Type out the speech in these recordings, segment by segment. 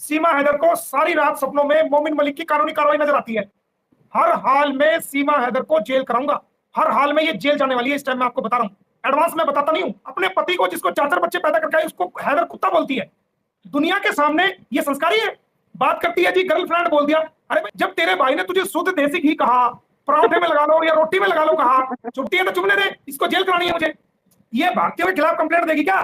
सीमा हैदर को सारी रात सपनों में मोमिन मलिक की कानूनी कार्रवाई नजर आती है। हर हाल में सीमा हैदर को जेल कराऊंगा। हर हाल में ये जेल जाने वाली है। इस टाइम मैं आपको बता रहा हूं, एडवांस में बताता नहीं हूं। अपने पति को, जिसको 4-4 बच्चे पैदा करके आई, उसको हैदर कुत्ता बोलती है। दुनिया के सामने ये संस्कारी है। बात करती है जी गर्लफ्रेंड बोल दिया। अरे जब तेरे भाई ने तुझे शुद्ध देसी घी कहा, पराठे में लगा लो या रोटी में लगा लो कहा, छुट्टी है तो चुभने दे, इसको जेल करानी है मुझे। ये भारतीयों के खिलाफ कंप्लेंट देगी क्या?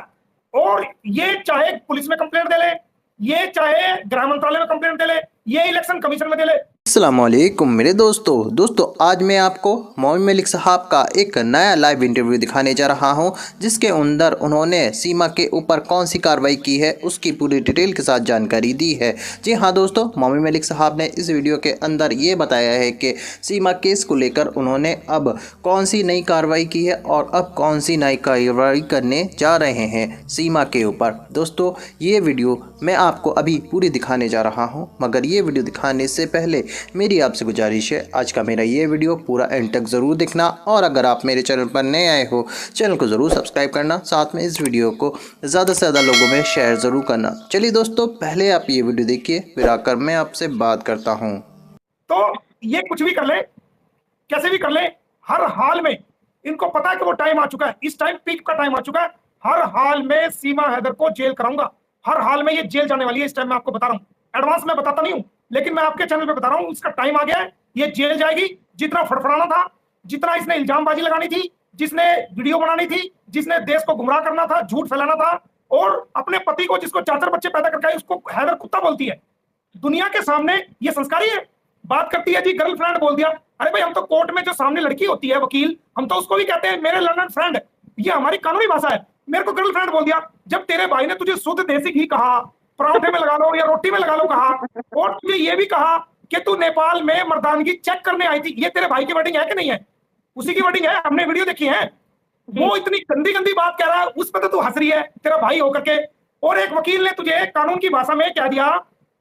और ये चाहे पुलिस में कंप्लेंट दे ले, ये चाहे गृह मंत्रालय में कंप्लेंट दे ले, ये इलेक्शन कमीशन में दे ले। अस्सलामुअलैकुम मेरे दोस्तों आज मैं आपको मोमिन मलिक साहब का एक नया लाइव इंटरव्यू दिखाने जा रहा हूं, जिसके अंदर उन्होंने सीमा के ऊपर कौन सी कार्रवाई की है उसकी पूरी डिटेल के साथ जानकारी दी है। जी हां दोस्तों, मोमिन मलिक साहब ने इस वीडियो के अंदर ये बताया है कि सीमा केस को लेकर उन्होंने अब कौन सी नई कार्रवाई की है और अब कौन सी नई कार्रवाई करने जा रहे हैं सीमा के ऊपर। दोस्तों ये वीडियो मैं आपको अभी पूरी दिखाने जा रहा हूँ, मगर ये वीडियो दिखाने से पहले मेरी आपसे गुजारिश है, आज का मेरा ये वीडियो पूरा एंड तक ज़रूर देखना, और अगर आप मेरे चैनल पर नए आए हो चैनल को ज़रूर सब्सक्राइब करना, साथ में इस वीडियो को ज़्यादा से ज़्यादा लोगों में शेयर ज़रूर करना। चलिए दोस्तों, पहले आप ये वीडियो देखिए, फिर आकर मैं आपसे बात करता हूँ। तो ये कुछ भी कर ले, कैसे भी कर ले, हर हाल में इनको पता है कि वो टाइम आ चुका है। इस टाइम पीक का टाइम आ चुका है। हर हाल में सीमा हैदर को जेल कराऊंगा। हर हाल में ये जेल जाने वाली है। इस टाइम मैं आपको बता रहा हूं, एडवांस में बताता नहीं हूं, लेकिन मैं आपके चैनल पे बता रहा हूं, इसका टाइम आ गया है। ये जेल जाएगी। जितना फड़फड़ाना था, जितना इसने इल्जामबाजी लगानी थी, जिसने वीडियो बनानी थी, जिसने देश को गुमराह करना था, झूठ फैलाना था, और अपने पति को, जिसको 4-4 बच्चे पैदा करके आई, उसको हैदर कुत्ता बोलती है। दुनिया के सामने ये संस्कारी है। बात करती है जी गर्लफ्रेंड बोल दिया। अरे भाई, हम तो कोर्ट में जो सामने लड़की होती है वकील, हम तो उसको भी कहते हैं मेरे लर्नड फ्रेंड। ये हमारी कानूनी भाषा है। मेरे को गर्लफ्रेंड बोल दिया। जब तेरे भाई ने तुझे शुद्ध देसी घी कहा, पराठे में लगा लो या रोटी में लगा लो कहा, और तुझे ये भी कहा कि तू नेपाल में मर्दानगी चेक करने आई थी। ये तेरे भाई की वर्डिंग है कि नहीं है? उसी की वर्डिंग है, हमने वीडियो देखी है। वो इतनी गंदी गंदी बात कह रहा है, उस पर तो तू हंस रही है, तेरा भाई होकर के। और एक वकील ने तुझे कानून की भाषा में कह दिया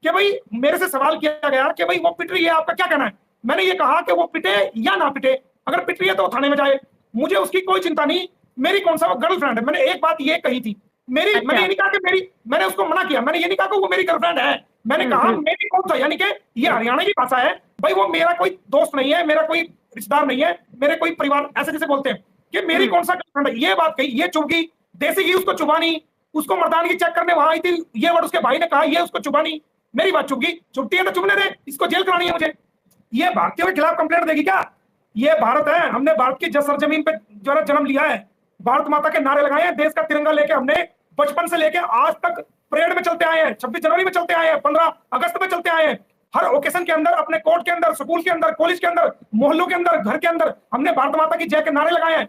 कि भाई, मेरे से सवाल किया गया कि भाई वो पिट रही है, आपका क्या कहना है? मैंने ये कहा कि वो पिटे या ना पिटे, अगर पिट रही है तो थाने में जाए, मुझे उसकी कोई चिंता नहीं। मेरी कौन सा वो गर्लफ्रेंड है? मैंने एक बात ये कही थी। मैंने ये नहीं कहा कि मेरी, मैंने उसको मना किया, मैंने ये नहीं कहा कि वो मेरी गर्लफ्रेंड है। मैंने कहा मेरी कौन सा, यानी कि ये हरियाणा की भाषा है भाई, वो मेरा कोई दोस्त नहीं है, मेरा कोई रिश्तेदार नहीं है, मेरे कोई परिवार, ऐसे जैसे बोलते हैं कि मेरी कौन सा गर्लफ्रेंड है। ये बात कही, ये चुभ गई। देसी घी उसको चुबानी, उसको मर्दानगी चेक करने वहां आई थी, ये वर्ड उसके भाई ने कहा, ये उसको चुबानी। मेरी बात चुप गई। छुट्टी है तो चुभने दे, इसको जेल करानी है मुझे। ये भारतीयों के खिलाफ कंप्लेंट देगी क्या? ये भारत है, हमने भारत की जसर जमीन पे जो जन्म लिया है, भारत माता के नारे लगाए हैं, देश का तिरंगा लेके हमने बचपन से लेके आज तक परेड में चलते आए हैं, 26 जनवरी में चलते आए हैं, 15 अगस्त में चलते आए हैं। हर ओकेशन के अंदर, अपने कोर्ट के अंदर, स्कूल के अंदर, कॉलेज के अंदर, मोहल्लों के अंदर, घर के अंदर हमने भारत माता की जय के नारे लगाए हैं।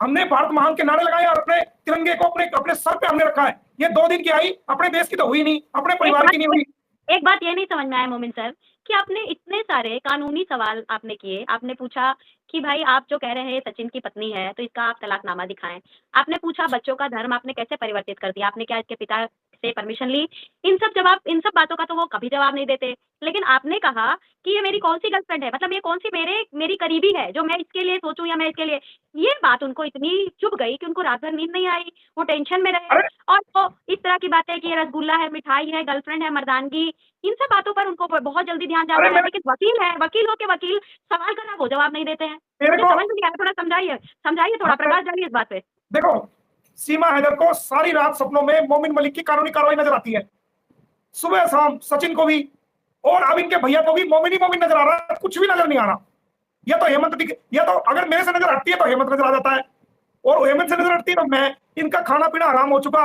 हमने भारत महान के नारे लगाए और अपने तिरंगे को अपने सर पे हमने रखा है। ये 2 दिन की आई, अपने देश की तो हुई नहीं, अपने परिवार की नहीं हुई। एक बात ये नहीं समझ में आया मोमिन सर कि आपने इतने सारे कानूनी सवाल आपने किए। आपने पूछा कि भाई, आप जो कह रहे हैं सचिन की पत्नी है तो इसका आप तलाकनामा दिखाएं। आपने पूछा बच्चों का धर्म आपने कैसे परिवर्तित कर दिया, आपने क्या इसके पिता से परमिशन ली? इन सब बातों का तो वो कभी जवाब नहीं देते। लेकिन आपने कहा कि ये मेरी कौन सी गर्लफ्रेंड है, मतलब ये कौन सी मेरी करीबी है जो मैं इसके लिए सोचूं या मैं इसके लिए। ये बात उनको इतनी चुभ गई कि उनको रात भर नींद नहीं आई, वो टेंशन में रहे। और वो इस तरह की बातें कि ये रसगुल्ला है, मिठाई है, गर्लफ्रेंड है, मर्दानगी, इन सब बातों पर उनको बहुत जल्दी ध्यान जाता है। लेकिन वकील है, वकील हो के वकील सवाल करा, वो जवाब नहीं देते हैं। मुझे समझ में नहीं आया, थोड़ा समझाइए थोड़ा, प्रकाश डालिए इस बात पे। देखो, सीमा हैदर को सारी रात सपनों में मोमिन मलिक की कानूनी कार्रवाई नजर आती है। सुबह शाम सचिन को भी, और अब इनके भैया को भी मोमिन ही मोमिन नजर आ रहा है, कुछ भी नजर नहीं आ रहा। या तो हेमंत, या तो अगर मेरे से नजर हटती है तो हेमंत नजर आ जाता है, और हेमंत से नजर हटती है तो मैं। इनका खाना पीना हराम हो चुका।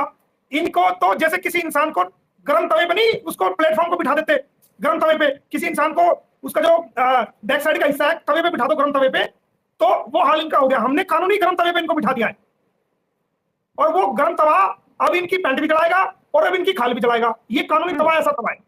इनको तो जैसे किसी इंसान को गर्म तवे पे नहीं, उसको प्लेटफॉर्म को बिठा देते गर्म तवे पे, किसी इंसान को उसका जो बैक साइड का हिस्सा है तवे पे बिठा दो गर्म तवे पे, तो वो हाल इनका हो गया। हमने कानूनी गर्म तवे पे इनको बिठा दिया है, और वो गर्म तवा अब इनकी पैंट भी जलाएगा और अब इनकी खाल भी जलाएगा। ये कानूनी तवा ऐसा तवा है।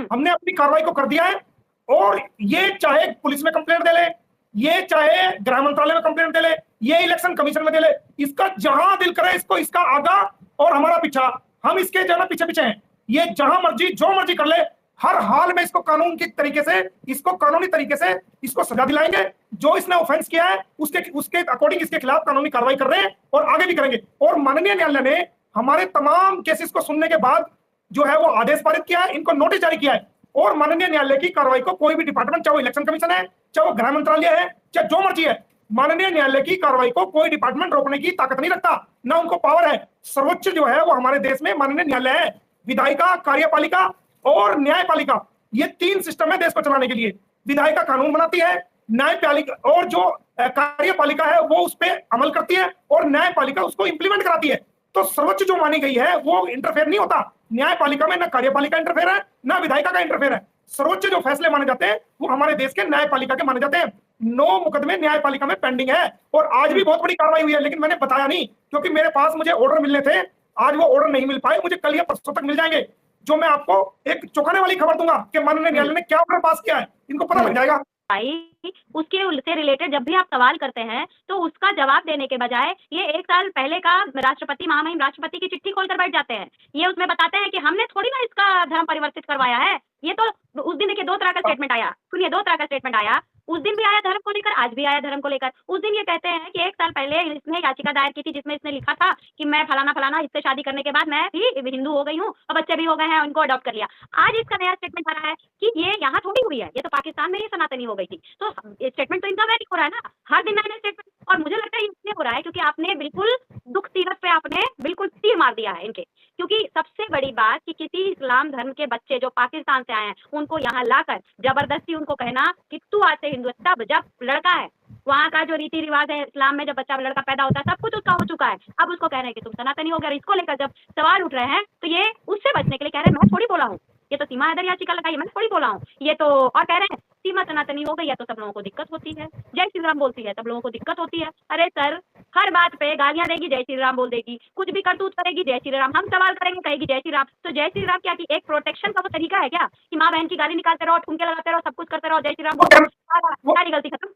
हमने अपनी कार्रवाई को कर दिया है, और ये चाहे पुलिस में कंप्लेंट दे ले, ये चाहे गृह मंत्रालय में कंप्लेंट दे ले, ये इलेक्शन कमीशन में दे ले, इसका जहां दिल करे इसको, इसका आगा और हमारा पीछा, हम इसके जाना पीछे पीछे हैं। ये जहां मर्जी जो मर्जी कर ले, हर हाल में इसको कानून की तरीके से, इसको कानूनी तरीके से इसको सजा दिलाएंगे। जो इसने ऑफेंस किया है उसके अकॉर्डिंग इसके खिलाफ कानूनी कार्रवाई कर रहे हैं, और आगे भी करेंगे। और माननीय न्यायालय ने हमारे तमाम केसेस को सुनने के बाद जो है वो आदेश पारित किया है, इनको नोटिस जारी किया है, और माननीय न्यायालय की कार्रवाई को कोई भी डिपार्टमेंट, चाहे वो इलेक्शन कमीशन है, चाहे वो गृह मंत्रालय है, चाहे जो मर्जी है, माननीय न्यायालय की कार्रवाई को कोई डिपार्टमेंट रोकने की ताकत नहीं रखता, ना उनको पावर है। सर्वोच्च जो है वो हमारे देश में माननीय न्यायालय है। विधायिका, कार्यपालिका और न्यायपालिका, ये तीन सिस्टम है देश को चलाने के लिए। विधायिका कानून बनाती है, न्यायपालिका और जो कार्यपालिका है वो उस पर अमल करती है, और न्यायपालिका उसको इंप्लीमेंट कराती है। तो सर्वोच्च जो मानी गई है वो इंटरफेयर नहीं होता न्यायपालिका में, ना कार्यपालिका इंटरफेयर है, ना विधायिका का इंटरफेयर है। सर्वोच्च जो फैसले माने जाते हैं वो हमारे देश के न्यायपालिका के माने जाते हैं। 9 मुकदमे न्यायपालिका में पेंडिंग है, और आज भी बहुत बड़ी कार्रवाई हुई है, लेकिन मैंने बताया नहीं क्योंकि मेरे पास मुझे ऑर्डर मिलने थे। आज वो ऑर्डर नहीं मिल पाए, मुझे कल या परसों तक मिल जाएंगे, जो मैं आपको एक चौंकाने वाली खबर दूंगा कि माननीय न्यायालय ने क्या ऑर्डर पास किया है, इनको पता लग जाएगा। भाई उसके से रिलेटेड जब भी आप सवाल करते हैं तो उसका जवाब देने के बजाय ये 1 साल पहले का राष्ट्रपति, महामहिम राष्ट्रपति की चिट्ठी खोलकर बैठ जाते हैं। ये उसमें बताते हैं कि हमने थोड़ी ना इसका धर्म परिवर्तित करवाया है। ये तो उस दिन देखिए 2 तरह का स्टेटमेंट आया, सुनिए 2 तरह का स्टेटमेंट आया। उस दिन भी आया धर्म को लेकर, आज भी आया धर्म को लेकर। उस दिन ये कहते हैं कि 1 साल पहले इसने याचिका दायर की थी जिसमें इसने लिखा था कि मैं फलाना फलाना, इससे शादी करने के बाद मैं भी हिंदू हो गई हूँ और बच्चे भी हो गए हैं, उनको अडॉप्ट कर लिया। आज इसका नया स्टेटमेंट आ रहा है कि ये यहाँ थोड़ी हुई है, ये तो पाकिस्तान में ही सनातनी हो गई थी। तो स्टेटमेंट तो इनका वैलिड हो रहा है ना, हर दिन नया स्टेटमेंट। और मुझे लगता है इसलिए हो रहा है क्योंकि आपने बिल्कुल दुख सीरत पे आपने बिल्कुल तीर मार दिया है इनके। क्योंकि सबसे बड़ी बात कि किसी इस्लाम धर्म के बच्चे जो पाकिस्तान से आए हैं उनको यहाँ लाकर जबरदस्ती उनको कहना कि तू आज से हिंदू है, तब जब लड़का है वहाँ का जो रीति रिवाज है इस्लाम में, जब बच्चा लड़का पैदा होता है सब कुछ उसका हो चुका है, अब उसको कह रहे हैं कि तुम सनातनी हो गया। इसको लेकर जब सवाल उठ रहे हैं तो ये उससे बचने के लिए कह रहे हैं मैं थोड़ी बोला हूँ, ये तो सीमा हैदर याचिका लगाई, मैं थोड़ी बोला हूँ ये तो, और कह रहे हैं सीमा सनातनी हो गई है तो सब लोगों को दिक्कत होती है, जय श्री राम बोलती है सब लोगों को दिक्कत होती है। अरे सर, हर बात पे गालियां देगी, जय श्री राम बोल देगी, कुछ भी करतूत करेगी, जय श्री राम। हम सवाल करेंगे कहेगी जय श्री राम। तो जय श्री राम क्या की एक प्रोटेक्शन का वो तरीका है क्या कि माँ बहन की गाली निकालते रहो, ठुमके लगाते रहो, सब कुछ करते रहो, जय श्री राम बोलते रहो, सारी गलती खत्म।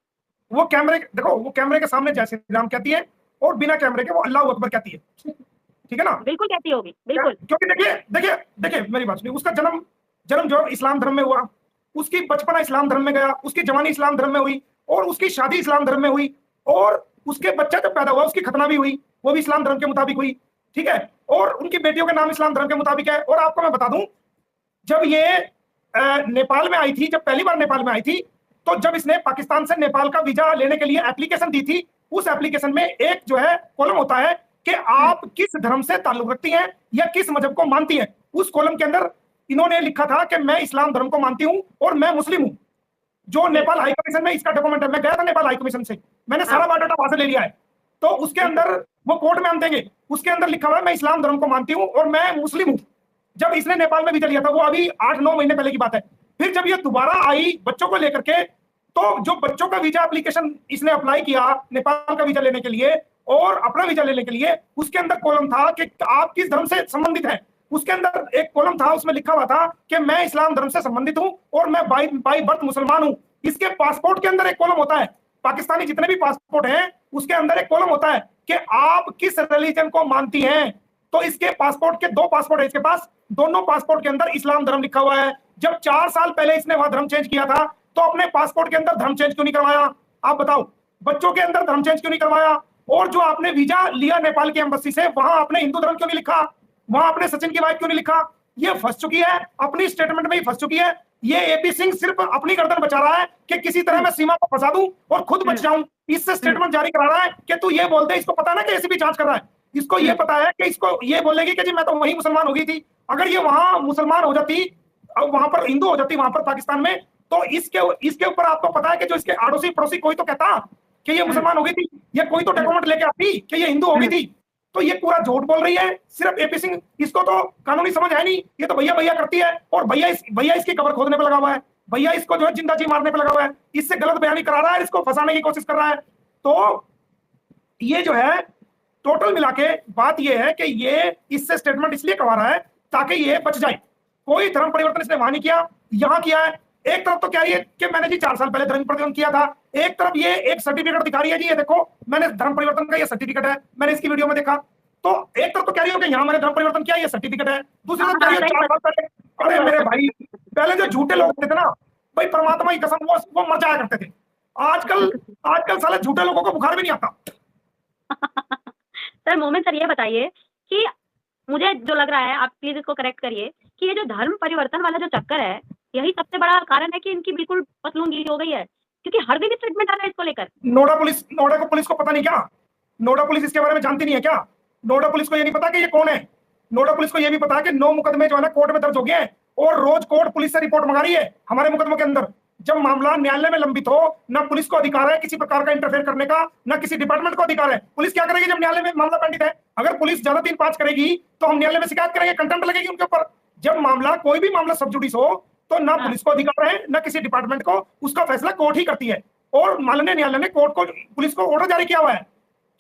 वो कैमरे देखो, वो कैमरे के सामने जय श्री राम कहती है और बिना कैमरे के वो अल्लाह अकबर कहती है, ठीक है ना? बिल्कुल कहती होगी, बिल्कुल। क्योंकि देखिए देखिए देखिए मेरी बात सुनिए, उसका जन्म जो इस्लाम धर्म में हुआ, उसकी बचपना इस्लाम धर्म में गया, उसकी जवानी इस्लाम धर्म में हुई, और उसकी शादी इस्लाम धर्म में हुई, और उसके बच्चा जब पैदा हुआ उसकी खतना भी हुई, वो भी इस्लाम धर्म के मुताबिक हुई, ठीक है? और उनकी बेटियों के नाम इस्लाम धर्म के मुताबिक है। और आपको मैं बता दूं, जब ये नेपाल में आई थी, जब पहली बार नेपाल में आई थी, तो जब इसने पाकिस्तान से नेपाल का वीजा लेने के लिए एप्लीकेशन दी थी, उस एप्लीकेशन में एक जो है कॉलम होता है कि आप किस धर्म से ताल्लुक रखती हैं या किस मजहब को मानती हैं। उस कॉलम के अंदर इन्होंने लिखा था कि मैं इस्लाम धर्म को मानती हूं और मैं मुस्लिम हूं। जो नेपाल हाई कमीशन में इसका डॉक्यूमेंट है, मैं गया था नेपाल हाई कमीशन से, मैंने सारा बायोडाटा वहां से ले लिया है। तो उसके अंदर वो कोर्ट में हम देंगे, उसके अंदर लिखा हुआ है मैं इस्लाम धर्म को मानती हूँ और मैं मुस्लिम हूँ। जब इसने नेपाल में वीजा लिया था, वो अभी 8-9 महीने पहले की बात है। फिर जब ये दोबारा आई बच्चों को लेकर के, तो जो बच्चों का वीजा एप्लीकेशन इसने अप्लाई किया नेपाल का वीजा लेने के लिए और अपना वीजा लेने के लिए, उसके अंदर कॉलम था कि आप किस धर्म से संबंधित हैं। उसके अंदर एक कॉलम था, उसमें लिखा हुआ था कि मैं इस्लाम धर्म से संबंधित हूं और मैं बाई बर्थ मुसलमान हूं। इसके पासपोर्ट के अंदर एक कॉलम होता है, पाकिस्तानी जितने भी पासपोर्ट हैं उसके अंदर एक कॉलम होता है कि आप किस रिलीजन को मानती हैं। तो इसके पासपोर्ट के 2 पासपोर्ट है इसके पास, दोनों पासपोर्ट के अंदर इस्लाम धर्म लिखा हुआ है। जब 4 साल पहले इसने वहां धर्म चेंज किया था, तो अपने पासपोर्ट के अंदर धर्म चेंज क्यों नहीं करवाया? आप बताओ, बच्चों के अंदर धर्म चेंज क्यों नहीं करवाया? और जो आपने वीजा लिया नेपाल की एम्बेसी से, वहां आपने हिंदू धर्म क्यों नहीं लिखा? वहां आपने सचिन की वाइफ क्यों नहीं लिखा? ये फंस चुकी है, अपनी स्टेटमेंट में ही फंस चुकी है। ये एपी सिंह सिर्फ अपनी गर्दन बचा रहा है कि किसी तरह मैं सीमा को फंसा दूं और खुद बच जाऊं। इससे स्टेटमेंट जारी करा रहा है कि तू ये बोल दे, इसको पता ना कि एसीबी जांच कर रहा है, इसको ये पता है कि इसको ये बोलेगी कि जी मैं तो वहीं मुसलमान हो गई थी। अगर ये वहां मुसलमान हो जाती, वहां पर हिंदू हो जाती, वहां पर पाकिस्तान में, तो इसके ऊपर आपको पता है कि जो इसके अड़ोसी पड़ोसी कोई तो कहता कि ये मुसलमान हो गई थी, या कोई तो डॉक्यूमेंट लेके आती कि ये हिंदू हो गई थी। तो ये पूरा झूठ बोल रही है सिर्फ एपी सिंह, इसको तो कानूनी समझ है नहीं, ये तो भैया भैया करती है। और भैया इसकी कबर खोदने पे लगा हुआ है, भैया इसको जो है जिंदा जी मारने पे लगा हुआ है, इससे गलत बयानी करा रहा है, इसको फंसाने की कोशिश कर रहा है। तो ये जो है टोटल मिला के बात ये है कि ये इससे स्टेटमेंट इसलिए करवा रहा है ताकि ये बच जाए। कोई धर्म परिवर्तन इसने वहां नहीं किया, यहां किया है। एक तरफ तो कह रही है कि मैंने जी 4 साल पहले धर्म परिवर्तन किया था, एक तरफ ये एक सर्टिफिकेट दिखा रही है, जी ये देखो मैंने धर्म परिवर्तन का ये सर्टिफिकेट है, मैंने इसकी वीडियो में देखा। तो एक तरफ तो कह रही हो कि यहाँ मैंने धर्म परिवर्तन किया, ये सर्टिफिकेट है, दूसरी तरफ कह रही है 4 साल पहले। अरे मेरे भाई, पहले जो झूठे लोग होते थे ना भाई, परमात्मा की कसम, वो मर जाया करते थे। आजकल साले झूठे लोगों को बुखार भी नहीं आता। सर मोमिन सर, ये बताइए कि मुझे जो लग रहा है, आप प्लीज इसको करेक्ट करिए कि ये जो धर्म परिवर्तन वाला जो चक्कर है, यही सबसे बड़ा कारण है कि इनकी बिल्कुल पतलून गीली हो गई है, क्योंकि हर दिन स्टेटमेंट आ रहा है इसको लेकर। नोएडा पुलिस को पता नहीं क्या? नोएडा पुलिस इसके बारे में जानती नहीं है क्या? नोएडा पुलिस को ये नहीं पता कि ये कौन है? नोएडा पुलिस को ये भी पता है कि 9 मुकदमे जो है ना कोर्ट में दर्ज हो गए हैं और रोज कोर्ट पुलिस से रिपोर्ट मंगा रही है हमारे मुकदमों के अंदर। जब मामला न्यायालय में लंबित हो, ना पुलिस को अधिकार है किसी प्रकार का इंटरफेयर करने का, ना किसी डिपार्टमेंट को अधिकार है। पुलिस क्या करेगी जब न्यायालय में मामला पेंडिंग है? अगर पुलिस ज्यादा 3-5 करेगी तो हम न्यायालय में शिकायत करेंगे, कंटेम्प्ट लगेगी उनके ऊपर। जब मामला कोई भी मामला सब जुडिस हो तो ना पुलिस को अधिकार है ना किसी डिपार्टमेंट को, उसका फैसला कोर्ट ही करती है। और माननीय न्यायालय ने कोर्ट को पुलिस को ऑर्डर जारी किया हुआ है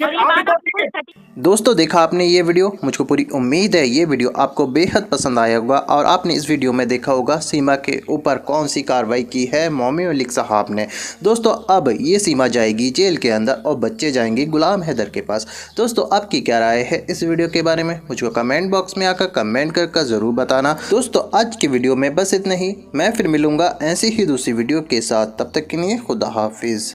कि और ये आप बात रिपोर्ट आपको कीजिए। सटीक दोस्तों देखा आपने ये वीडियो, मुझको पूरी उम्मीद है ये वीडियो आपको बेहद पसंद आया होगा और आपने इस वीडियो में देखा होगा सीमा के ऊपर कौन सी कार्रवाई की है मोमिन मलिक साहब ने। दोस्तों अब ये सीमा जाएगी जेल के अंदर और बच्चे जाएंगे गुलाम हैदर के पास। दोस्तों आपकी क्या राय है इस वीडियो के बारे में, मुझको कमेंट बॉक्स में आकर कमेंट कर ज़रूर बताना। दोस्तों आज की वीडियो में बस इतना ही, मैं फिर मिलूँगा ऐसी ही दूसरी वीडियो के साथ, तब तक के लिए खुदा हाफिज़।